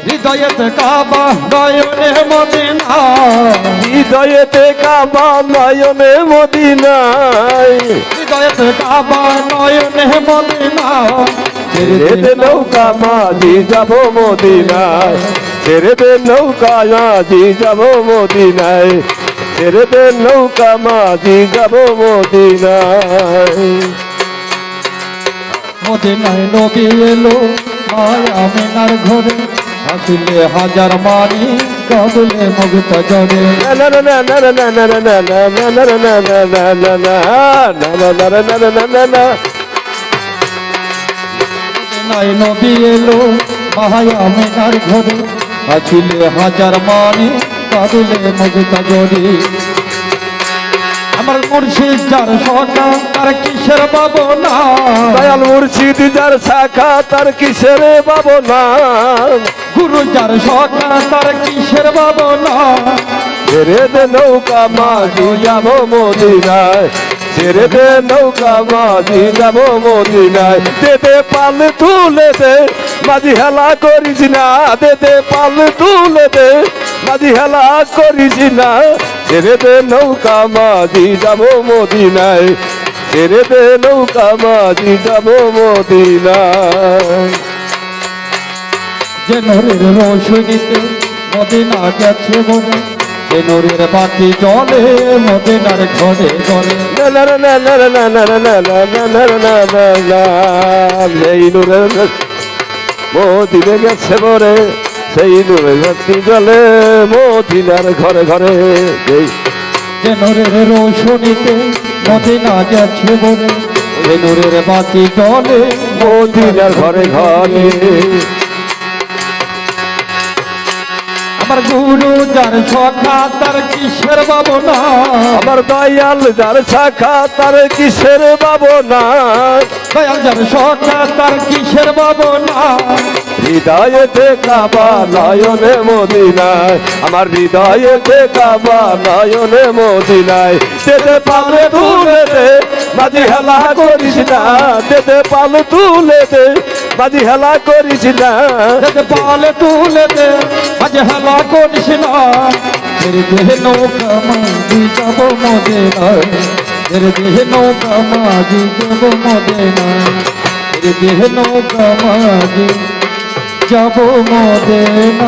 হৃদয়েতে কাবা নয়নে মদিনা, হৃদয়েতে কাবা নয়নে মদিনায়, হৃদয়েতে কাবা নয়নে মদিনা, ছেড়ে দে নৌকা মাঝি যাব মদিনায়, ছেড়ে দে নৌকা মাঝি যাব মদিনায়, ছেড়ে দে নৌকা মাঝি যাব মদিনায়। মদিনায় নবী এলো মায়া মিনার ঘরে, হাসিলে হাজার মানি কাঁদলে মুগ্ধ জরে। মদিনায় নবী এলো মায়া মিনার ঘরে, হাসিলে হাজার মানি কাঁদলে মুগ্ধ জরে। আমার মুর্শিদ যার সখা তার কিসের ভাবনা, দয়াল মুর্শিদ যার শাখা তার কিসের ভাবনা, গুরু যার সখা তার কিসের ভাবনা। ছেড়ে দে নৌকা মাঝি যাব মদিনায়, ছেড়ে দে নৌকা মাঝি যাব মদিনায়, দে দে পাল তুলে দে মাঝি হেলা করিস না, দে দে পাল তুলে দে মাঝি হেলা করিস না, ছেড়ে দে নৌকা মাঝি যাব মদিনায়, ছেড়ে দে নৌকা মাঝি যাব মদিনায়। যে নূরের রোশনীতে মদিনা গেছে বলে, যে নূরের বাতি জ্বলে মদিনার ঘরে ঘরে। সেই নূরের মদিনে গেছে বরে, সেই নূরের বাতি জ্বলে মদিনার ঘরে ঘরে। যে নূরের রোশনীতে মদিনা গেছে বলে, যে নূরের বাতি জ্বলে মদিনার ঘরে ঘরে। আমার গুরু যার সখা তার কিসের ভাবনা, আমার দয়াল যার শাখা তার কিসের ভাবনা, দয়াল যার সখা তার কিসের ভাবনা। হৃদয়েতে কাবা নয়নে মদিনায়, আমার হৃদয়েতে কাবা নয়নে মদিনায়, তেতে পালে তুলে দে মাঝি হেলা করিস না, তেতে পালে তুলে দে মাঝি হেলা করিস না, যেতে পালে তুলে দে আজ হেলা করিস না। ছেড়ে দে নৌকা মাঝি যাব মদিনায়, ছেড়ে দে নৌকা মাঝি যাব মদিনায়, ছেড়ে দে নৌকা মাঝি যাব মদিনায়।